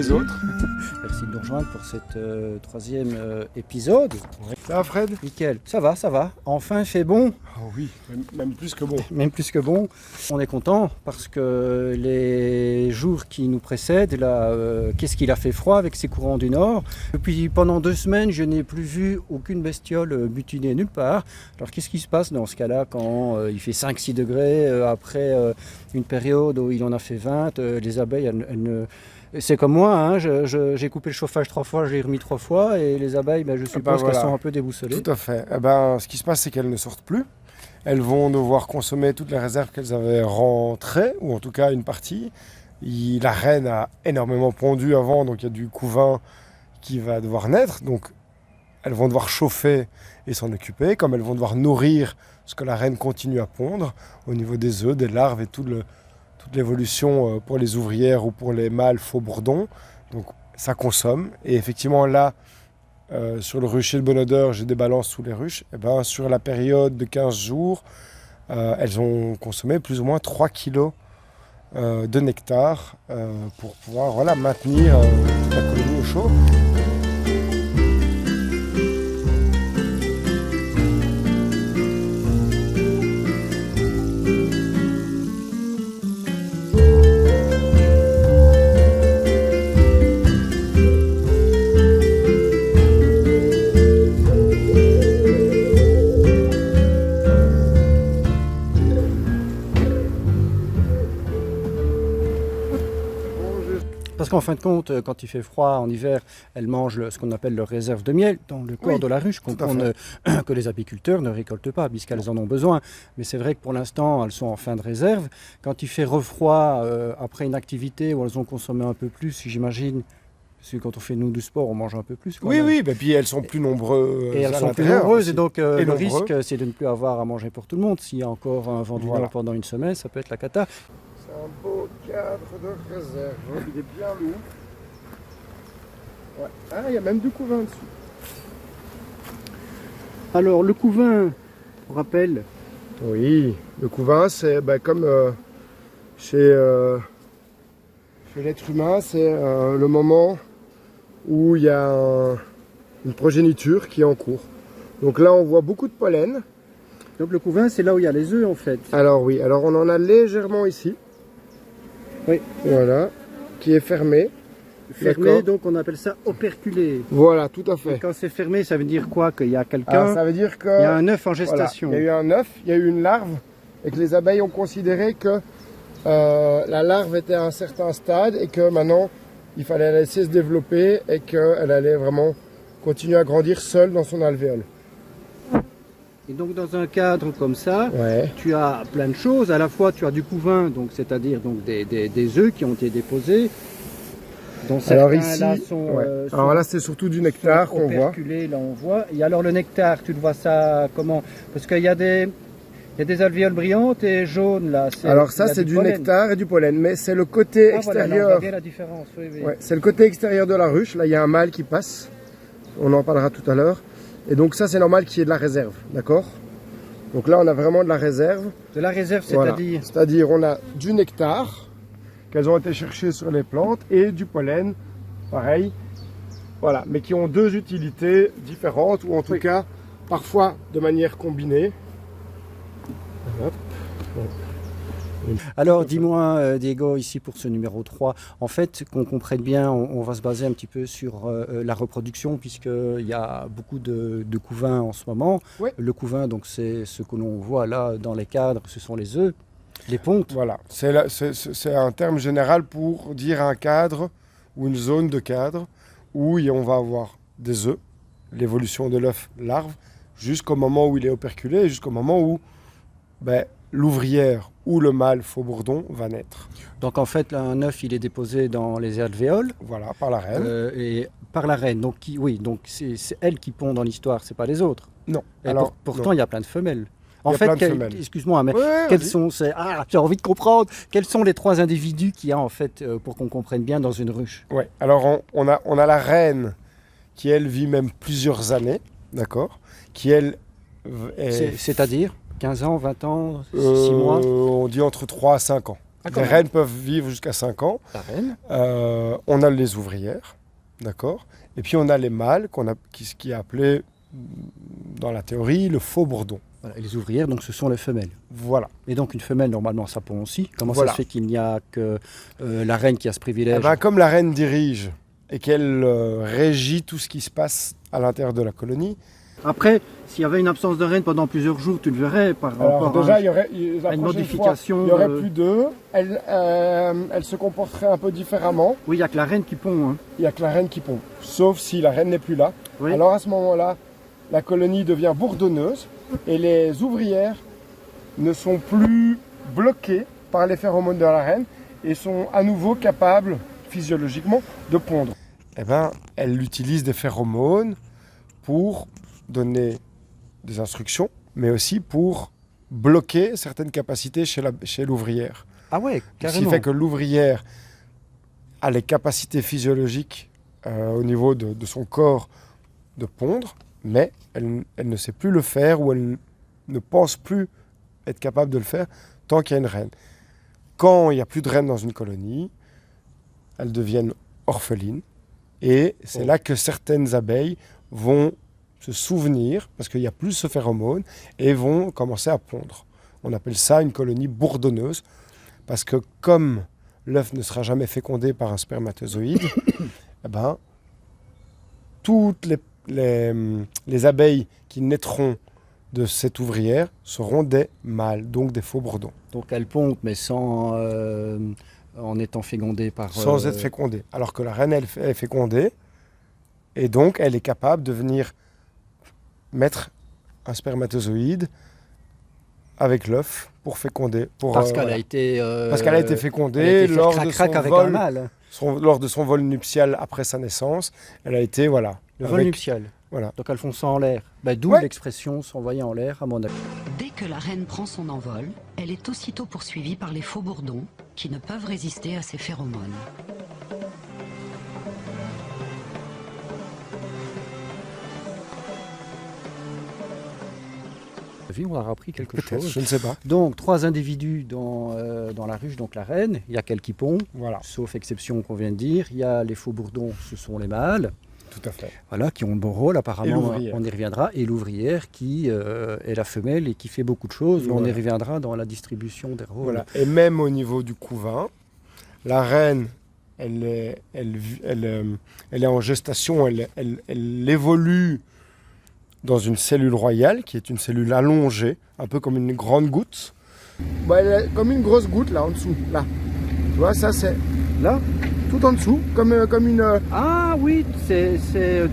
les autres. Merci de nous rejoindre pour cet troisième épisode. Ouais. Ça va Fred? Nickel, ça va, ça va. Enfin il fait bon. Oh oui, même plus que bon. Même plus que bon. On est content parce que les jours qui nous précèdent, là, qu'est-ce qu'il a fait froid avec ces courants du nord. Depuis pendant 2 semaines, je n'ai plus vu aucune bestiole butinée nulle part. Alors qu'est-ce qui se passe dans ce cas-là quand il fait 5-6 degrés après une période où il en a fait 20, les abeilles, elles ne... C'est comme moi, hein, j'ai coupé le chauffage 3 fois, je l'ai remis 3 fois et les abeilles, je suppose qu'elles sont un peu déboussolées. Tout à fait. Ce qui se passe, c'est qu'elles ne sortent plus. Elles vont devoir consommer toutes les réserves qu'elles avaient rentrées, ou en tout cas une partie. La reine a énormément pondu avant, donc il y a du couvain qui va devoir naître. Donc elles vont devoir chauffer et s'en occuper, comme elles vont devoir nourrir ce que la reine continue à pondre au niveau des œufs, des larves et toute l'évolution pour les ouvrières ou pour les mâles faux-bourdons. Donc ça consomme. Et effectivement là, sur le rucher de Bonodeur, j'ai des balances sous les ruches. Et sur la période de 15 jours, elles ont consommé plus ou moins 3 kilos de nectar pour pouvoir maintenir toute la colonie au chaud. Parce qu'en fin de compte, quand il fait froid en hiver, elles mangent ce qu'on appelle leur réserve de miel dans le corps de la ruche, que les apiculteurs ne récoltent pas, puisqu'elles en ont besoin. Mais c'est vrai que pour l'instant, elles sont en fin de réserve. Quand il fait refroid, après une activité où elles ont consommé un peu plus, j'imagine, parce que quand on fait nous du sport, on mange un peu plus. Oui, puis elles sont plus nombreuses. Et elles sont plus nombreuses, et donc le risque, c'est de ne plus avoir à manger pour tout le monde. S'il y a encore un vent du nord pendant une semaine, ça peut être la cata. C'est un beau cadre de réserve, il est bien lourd. Ouais. Ah, il y a même du couvain dessus. Alors, le couvain, on rappelle. Oui, le couvain, c'est comme chez l'être humain, c'est le moment où il y a une progéniture qui est en cours. Donc là, on voit beaucoup de pollen. Donc le couvain, c'est là où il y a les œufs, en fait. Alors oui, on en a légèrement ici. Oui. Voilà, qui est fermé. Fermé, donc on appelle ça operculé. Voilà, tout à fait. Et quand c'est fermé, ça veut dire quoi? Qu'il y a quelqu'un. Ça veut dire qu'il y a un œuf en gestation. Voilà, il y a eu un œuf, il y a eu une larve, et que les abeilles ont considéré que la larve était à un certain stade et que maintenant il fallait la laisser se développer et qu'elle allait vraiment continuer à grandir seule dans son alvéole. Et donc dans un cadre comme ça, tu as plein de choses. À la fois tu as du couvain, c'est-à-dire des œufs qui ont été déposés. Alors ici, alors là c'est surtout du nectar qu'on voit. Là on voit. Et alors le nectar, tu le vois ça comment? Parce qu'il y a des alvéoles brillantes et jaunes là. Alors ça c'est du nectar et du pollen, mais c'est le côté extérieur. Voilà, on voit bien la différence. Oui. C'est le côté extérieur de la ruche. Là il y a un mâle qui passe. On en parlera tout à l'heure. Et donc ça c'est normal qu'il y ait de la réserve, d'accord? Donc là on a vraiment de la réserve. De la réserve, c'est-à-dire C'est-à-dire on a du nectar qu'elles ont été chercher sur les plantes et du pollen, pareil. Voilà, mais qui ont 2 utilités différentes ou en tout cas parfois de manière combinée. Hop. Alors dis-moi Diego, ici pour ce numéro 3, en fait qu'on comprenne bien, on va se baser un petit peu sur la reproduction puisqu'il y a beaucoup de couvains en ce moment. Oui. Le couvain, donc c'est ce que l'on voit là dans les cadres, ce sont les œufs, les pontes. Voilà, c'est un terme général pour dire un cadre ou une zone de cadre où on va avoir des œufs, l'évolution de l'œuf larve, jusqu'au moment où il est operculé, jusqu'au moment où l'ouvrière ou le mâle faux-bourdon va naître. Donc en fait, un œuf, il est déposé dans les alvéoles. Voilà, par la reine. Et par la reine. Donc c'est elle qui pond dans l'histoire, c'est pas les autres. Non. Et pourtant, il y a plein de femelles. En fait, excuse-moi, mais quels sont j'ai envie de comprendre. Quels sont les 3 individus qu'il y a en fait pour qu'on comprenne bien dans une ruche? Ouais. Alors on a la reine qui elle vit même plusieurs années, d'accord? Qui elle c'est-à-dire 15 ans, 20 ans, 6 mois? On dit entre 3 à 5 ans. Les reines peuvent vivre jusqu'à 5 ans. La reine. On a les ouvrières, d'accord. Et puis on a les mâles, qui est appelé dans la théorie le faux bourdon. Voilà, et les ouvrières, donc ce sont les femelles. Voilà. Et donc une femelle, normalement, ça pond aussi. Comment Voilà. ça se fait qu'il n'y a que la reine qui a ce privilège? Eh ben, comme la reine dirige et qu'elle régit tout ce qui se passe à l'intérieur de la colonie. Après, s'il y avait une absence de reine pendant plusieurs jours, tu le verrais par rapport déjà, à il y aurait une modification. Il n'y aurait plus d'œufs. Elle se comporterait un peu différemment. Oui, il n'y a que la reine qui pond. Hein. Il n'y a que la reine qui pond. Sauf si la reine n'est plus là. Oui. Alors à ce moment-là, la colonie devient bourdonneuse et les ouvrières ne sont plus bloquées par les phéromones de la reine et sont à nouveau capables, physiologiquement, de pondre. Eh ben, elle utilise des phéromones pour donner des instructions, mais aussi pour bloquer certaines capacités chez l'ouvrière. Ah ouais, carrément. Ce qui fait que l'ouvrière a les capacités physiologiques au niveau de son corps de pondre, mais elle ne sait plus le faire ou elle ne pense plus être capable de le faire tant qu'il y a une reine. Quand il n'y a plus de reine dans une colonie, elles deviennent orphelines et c'est là que certaines abeilles vont se souvenir, parce qu'il n'y a plus ce phéromone, et vont commencer à pondre. On appelle ça une colonie bourdonneuse, parce que comme l'œuf ne sera jamais fécondé par un spermatozoïde, eh ben, toutes les abeilles qui naîtront de cette ouvrière seront des mâles, donc des faux bourdons. Donc elles pondent, mais sans, en étant fécondées par... Sans être fécondées. Alors que la reine, elle est fécondée, et donc elle est capable de venir mettre un spermatozoïde avec l'œuf pour féconder. Parce qu'elle a été... Parce qu'elle a été fécondée lors de son vol nuptial après sa naissance. Elle a été, voilà. Le vol nuptial. Voilà. Donc elles font ça en l'air. D'où l'expression s'envoyer en l'air, à mon avis. Dès que la reine prend son envol, elle est aussitôt poursuivie par les faux bourdons qui ne peuvent résister à ses phéromones. On a appris quelque chose. Je ne sais pas. Donc 3 individus dans la ruche, donc la reine, il y a qu'elle qui pond, voilà. Sauf exception qu'on vient de dire. Il y a les faux bourdons, ce sont les mâles. Tout à fait. Voilà, qui ont le bon rôle apparemment, on y reviendra. Et l'ouvrière qui est la femelle et qui fait beaucoup de choses. Voilà. On y reviendra dans la distribution des rôles. Voilà. Et même au niveau du couvain, la reine, elle est en gestation, elle évolue dans une cellule royale, qui est une cellule allongée, un peu comme une grande goutte. Elle est comme une grosse goutte, là, en dessous. Là. Tu vois, ça, c'est là, tout en dessous, comme une... Ah oui, c'est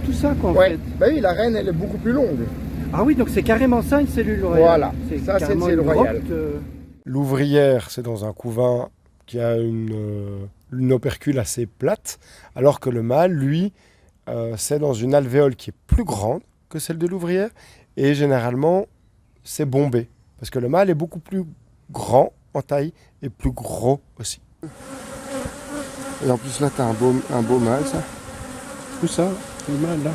tout ça qu'en fait. Oui, la reine, elle est beaucoup plus longue. Ah oui, donc c'est carrément ça, une cellule royale. Voilà, ça, c'est une cellule royale. L'ouvrière, c'est dans un couvain qui a une opercule assez plate, alors que le mâle, lui, c'est dans une alvéole qui est plus grande que celle de l'ouvrière, et généralement c'est bombé, parce que le mâle est beaucoup plus grand en taille et plus gros aussi. Et en plus là tu as un beau mâle, ça. Tout ça, le mâle là.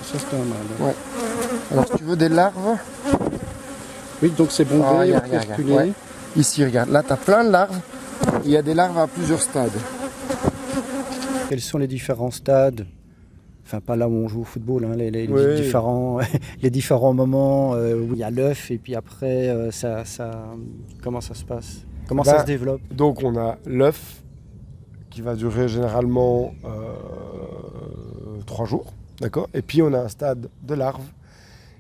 Ça c'est un mâle. Ouais. Alors si tu veux des larves. Oui, donc c'est bombé, regarde. Ouais. Ici regarde, là tu as plein de larves, il y a des larves à plusieurs stades. Quels sont les différents stades? Enfin, pas là où on joue au football, hein, les différents moments où il y a l'œuf et puis après, comment ça se passe? Comment ça se développe? Donc on a l'œuf qui va durer généralement 3 jours, d'accord? Et puis on a un stade de larve.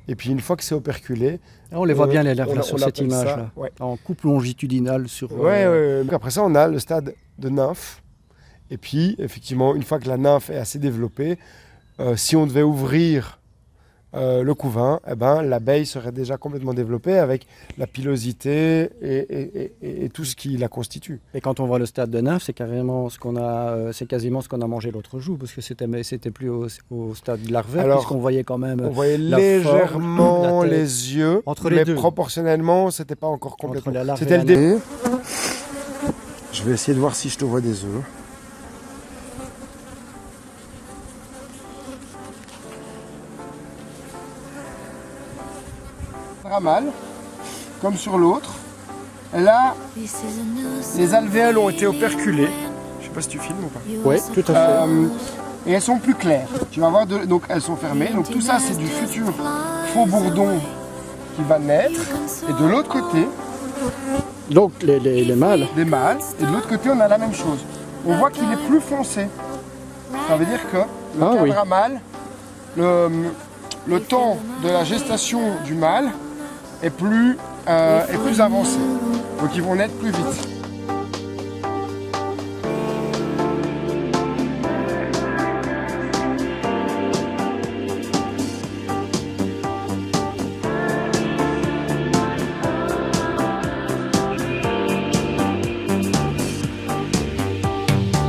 Et puis une fois que c'est operculé... On les voit bien les larves là, sur cette image-là, en coupe longitudinale sur... Après ça, on a le stade de nymphe. Et puis, effectivement, une fois que la nymphe est assez développée, si on devait ouvrir le couvain, eh ben, l'abeille serait déjà complètement développée avec la pilosité et tout ce qui la constitue. Et quand on voit le stade de nymphe, c'est carrément c'est quasiment ce qu'on a mangé l'autre jour, parce que c'était plus au stade larvaire, puisqu'on voyait quand même. On voyait légèrement les yeux, entre les deux. Proportionnellement, c'était pas encore complètement. C'était le début. Je vais essayer de voir si je te vois des œufs. Mâle, comme sur l'autre, Là, les alvéoles ont été operculées. Je sais pas si tu filmes ou pas. Oui, tout à fait. Et elles sont plus claires. Tu vas voir, donc elles sont fermées. Donc tout ça, c'est du futur faux bourdon qui va naître. Et de l'autre côté, Donc les mâles. des mâles. Et de l'autre côté, on a la même chose. On voit qu'il est plus foncé. Ça veut dire que le cadre mâle, le temps de la gestation du mâle est plus avancé. Donc ils vont naître plus vite.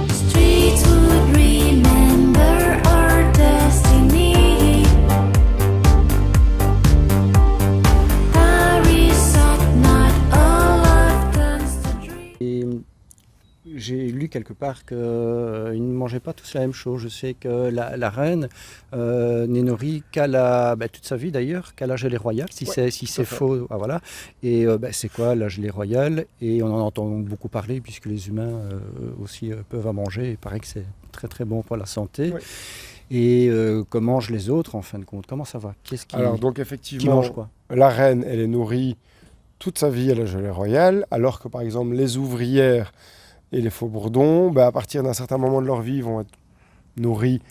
Streets would remember our destiny. Paris sought not all of guns to dream. Et j'ai lu quelque part qu'ils ne mangeaient pas tous la même chose. Je sais que la reine n'est nourrie toute sa vie d'ailleurs, qu'à la gelée royale, si c'est faux. Ah, voilà. Et c'est quoi la gelée royale? Et on en entend beaucoup parler puisque les humains aussi peuvent en manger. Il paraît que c'est très très bon pour la santé. Ouais. Et que mangent les autres en fin de compte? Comment ça va? Qu'est-ce qui, Alors donc qui effectivement, mange quoi? la reine, elle est nourrie toute sa vie à la gelée royale, alors que par exemple les ouvrières et les faux bourdons, à partir d'un certain moment de leur vie, vont être nourris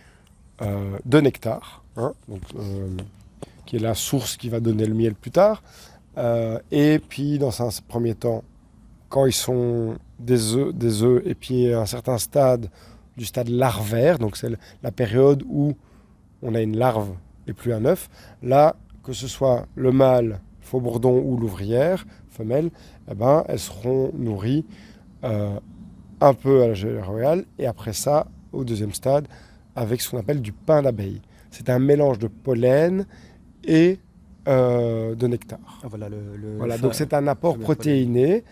de nectar, qui est la source qui va donner le miel plus tard. Et puis dans un premier temps, quand ils sont des œufs, et puis à un certain stade, du stade larvaire, donc c'est la période où on a une larve et plus un œuf, là, que ce soit le mâle, faux bourdon ou l'ouvrière, femelle, elles seront nourries un peu à la gelée royale, et après ça, au deuxième stade, avec ce qu'on appelle du pain d'abeille. C'est un mélange de pollen et de nectar. Ah, voilà, Voilà, donc c'est un apport protéiné.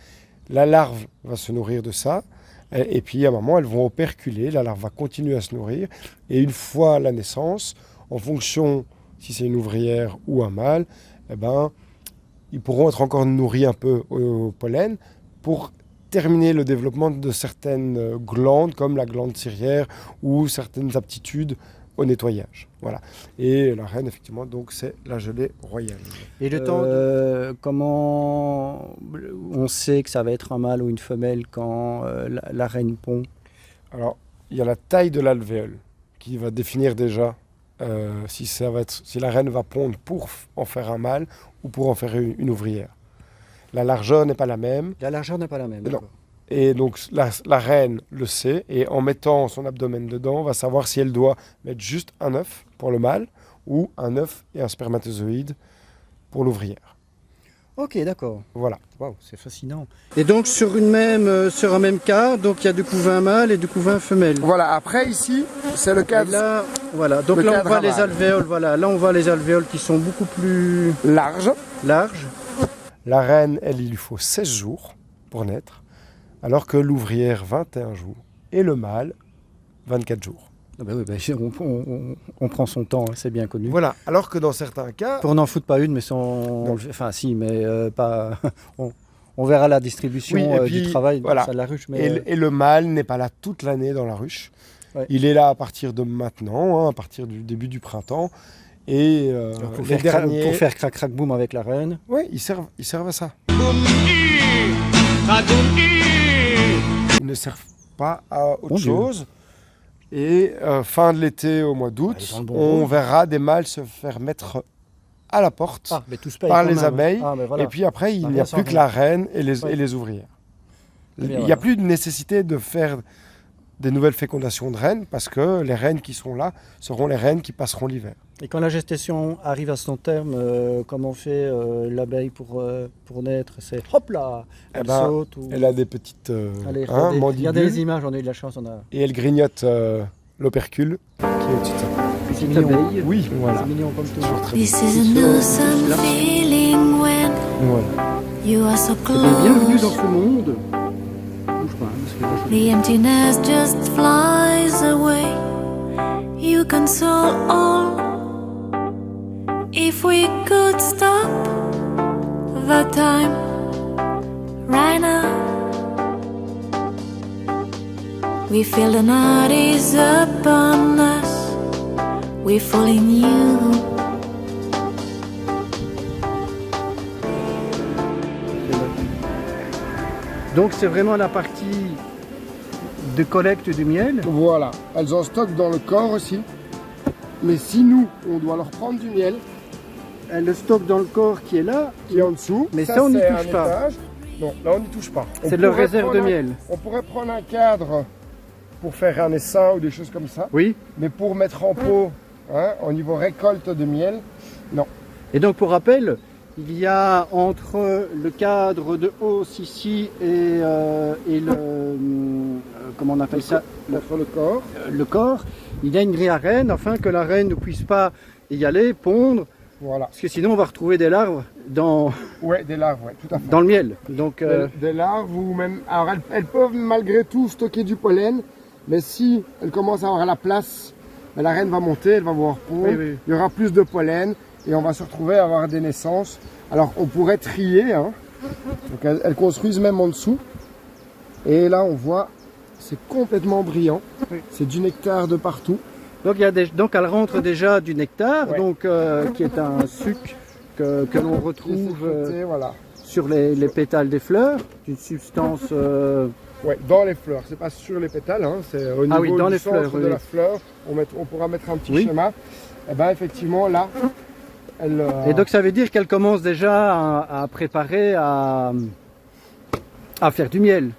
La larve va se nourrir de ça, et puis à un moment, elles vont operculer, la larve va continuer à se nourrir, et une fois la naissance, en fonction si c'est une ouvrière ou un mâle, ils pourront être encore nourris un peu au pollen pour terminer le développement de certaines glandes, comme la glande ciliaire ou certaines aptitudes au nettoyage. Voilà. Et la reine, effectivement, donc c'est la gelée royale. Et le temps comment on sait que ça va être un mâle ou une femelle quand la reine pond? Alors, il y a la taille de l'alvéole qui va définir déjà si la reine va pondre pour en faire un mâle ou pour en faire une ouvrière. La largeur n'est pas la même. La largeur n'est pas la même. Non. Et donc la reine le sait, et en mettant son abdomen dedans, va savoir si elle doit mettre juste un œuf pour le mâle ou un œuf et un spermatozoïde pour l'ouvrière. Ok, d'accord. Voilà. Waouh, c'est fascinant. Et donc sur un même cas, donc il y a du couvain mâle et du couvain femelle. Voilà. Après ici, c'est le cadre. Là, voilà. Donc là on voit les alvéoles. Voilà. Là on voit les alvéoles qui sont beaucoup plus larges. La reine, elle, il lui faut 16 jours pour naître, alors que l'ouvrière 21 jours et le mâle 24 jours. Ah bah oui, on prend son temps, hein, c'est bien connu. Voilà, alors que dans certains cas... Pour n'en foutre pas une, mais pas... on verra la distribution du travail voilà. de la ruche. Mais et le mâle n'est pas là toute l'année dans la ruche. Ouais. Il est là à partir de maintenant, à partir du début du printemps. Et pour faire crac-crac-boum avec la reine. Oui, ils servent à ça. Ils ne servent pas à autre chose. Et fin de l'été, au mois d'août, on verra des mâles se faire mettre à la porte par les abeilles. Voilà. Et puis après, il n'y a plus que la reine et les ouvrières. Il n'y a plus de nécessité de faire des nouvelles fécondations de reines, parce que les reines qui sont là seront les reines qui passeront l'hiver. Et quand la gestation arrive à son terme, comment fait l'abeille pour naître? C'est hop là, elle saute ou... Elle a des petites mandibules. Regardez les images, on a eu de la chance. Et elle grignote l'opercule qui est au-dessus de ça. C'est mignon. Abeille. Oui, voilà. C'est mignon comme tout. This is an awesome feeling when you are so close. Bienvenue dans ce monde. The emptiness just flies away. You console all. If we could stop the time, right now. We feel the night is upon us. We fall in you. Donc c'est vraiment la partie de collecte du miel. Voilà, elles en stockent dans le corps aussi. Mais si nous, on doit leur prendre du miel, Elles le stockent dans le corps qui est là. qui est en dessous, Mais ça, on n'y c'est touche un pas. étage. Non, là on n'y touche pas. On C'est de leur pourrait réserve de prendre miel. On pourrait prendre un cadre pour faire un essaim ou des choses comme ça. Oui. Mais pour mettre en pot, hein, au niveau récolte de miel, non. Et donc pour rappel, il y a entre le cadre de hausse ici et le comment on appelle ça, Entre le corps. le corps, il y a une grille à reine afin que la reine ne puisse pas y aller pondre, Voilà. parce que sinon on va retrouver des larves dans Ouais, des larves, ouais, tout à fait. le miel. Donc Des larves ou même. Alors elles peuvent malgré tout stocker du pollen, mais si elles commencent à avoir la place, ben, la reine va monter, elle va pouvoir pondre, Oui, oui. il y aura plus de pollen et on va se retrouver à avoir des naissances. Alors on pourrait trier, hein. Donc elles construisent même en dessous. Et là on voit, c'est complètement brillant, Oui. c'est du nectar de partout. donc, donc elle rentre déjà du nectar, Ouais. donc qui est un suc que l'on Qui est retrouve sécrété, voilà. sur les pétales des fleurs, d'une substance Ouais, dans les fleurs, c'est pas sur les pétales, hein, c'est au niveau oui, dans du les centre fleurs, de oui. la fleur. On pourra mettre un petit Oui. schéma. Et ben effectivement là, elle. Et donc ça veut dire qu'elle commence déjà à préparer à faire du miel.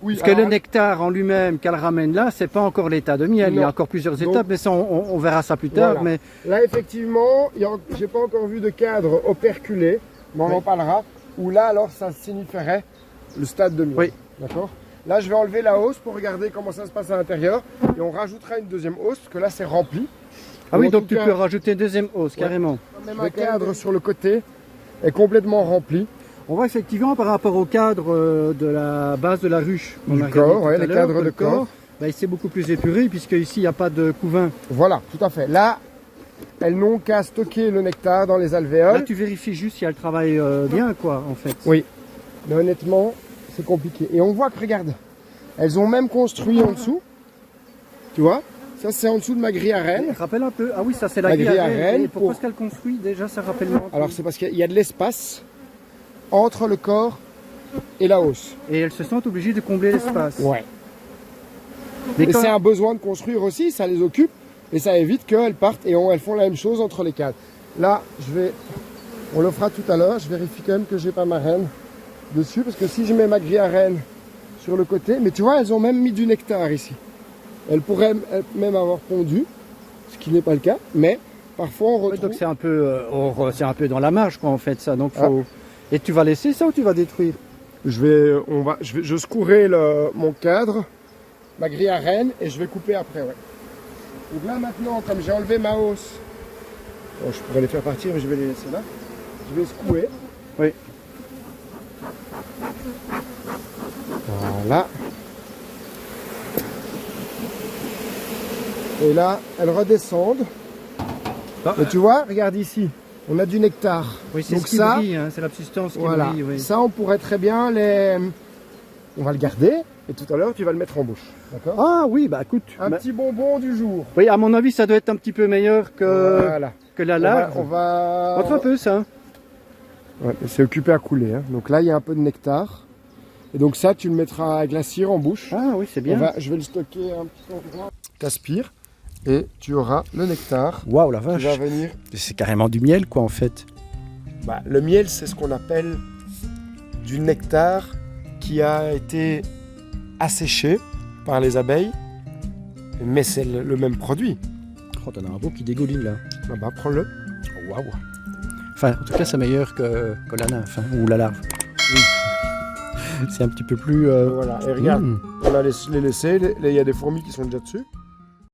oui, Parce que le alors, nectar en lui-même qu'elle ramène là, c'est pas encore l'état de miel. Il y Non. a encore plusieurs Donc, étapes, mais ça on verra ça plus tard. voilà. Mais Là effectivement, j'ai pas encore vu de cadre operculé, mais on Oui. en parlera. Où là alors ça signifierait le stade de miel. Oui. D'accord. Là je vais enlever la hausse pour regarder comment ça se passe à l'intérieur et on rajoutera une deuxième hausse parce que là c'est rempli. ah oui, En donc tout tu cas, peux rajouter une deuxième hausse carrément. Même un cadre sur le côté est complètement rempli. On voit effectivement par rapport au cadre de la base de la ruche qu'on Du a regardé corps, tout ouais, à les l'heure, cadres que de le corps. bah, c'est beaucoup plus épuré puisque ici il n'y a pas de couvain. Voilà, tout à fait. Là, elles n'ont qu'à stocker le nectar dans les Là alvéoles. tu vérifies juste si elle travaille bien quoi en fait. Oui, mais honnêtement, c'est compliqué. Et on voit que, regarde, elles ont même construit en dessous. Tu vois, ça c'est en dessous de ma grille à rennes. Rappelle un peu. Ah oui, ça c'est la La grille grille à à reine. reine Et pourquoi pour- est-ce qu'elle construit déjà ça rappelle-moi un peu. Alors c'est parce qu'il y a de l'espace entre le corps et la hausse. Et elles se sentent obligées de combler l'espace. Ouais. Mais Et quand- c'est un besoin de construire aussi, ça les occupe et ça évite qu'elles partent et elles font la même chose entre les cadres. Là, on le fera tout à l'heure, je vérifie quand même que j'ai pas ma reine dessus parce que si je mets ma grille à reine sur le côté, mais tu vois, elles ont même mis du nectar ici. Elles pourraient même avoir pondu, ce qui n'est pas le cas, mais parfois on Ouais, retrouve. donc c'est un peu dans la marge quoi en fait ça. Donc faut... Et tu vas laisser ça ou tu vas détruire? Je secouerai mon cadre, ma grille à reine et je vais couper après, ouais. Donc là maintenant, comme j'ai enlevé ma hausse, bon, je pourrais les faire partir, mais je vais les laisser là. Je vais secouer. Oui. Voilà. Et là, elles redescendent. Ah. Et tu vois, regarde ici, on a du nectar. Oui, c'est Donc ce qui ça, brille, hein, c'est la substance qui voilà, brille. Oui. ça on pourrait très bien on va le garder et tout à l'heure tu vas le mettre en bouche. D'accord. Ah oui, bah écoute. Un bah- petit bonbon du jour. Oui, à mon avis, ça doit être un petit peu meilleur que Voilà. la On larve. va... Montre un peu ça. Hein. Ouais, c'est occupé à couler. Hein. Donc là, il y a un peu de nectar. Et donc ça, tu le mettras à glacier en bouche. Ah oui, c'est bien. Je vais le stocker à un petit endroit. T'aspires et tu auras le nectar Waouh la qui vache. va venir. C'est carrément du miel quoi en fait. Le miel, c'est ce qu'on appelle du nectar qui a été asséché par les abeilles. Mais c'est le même produit. Oh, t'en as un beau qui dégouline là. Prends-le. Waouh. Enfin, en tout cas, c'est meilleur que la nymphe hein, ou la larve. C'est un petit peu plus. Voilà. Et regarde, on a les laisser. Il y a des fourmis qui sont déjà dessus.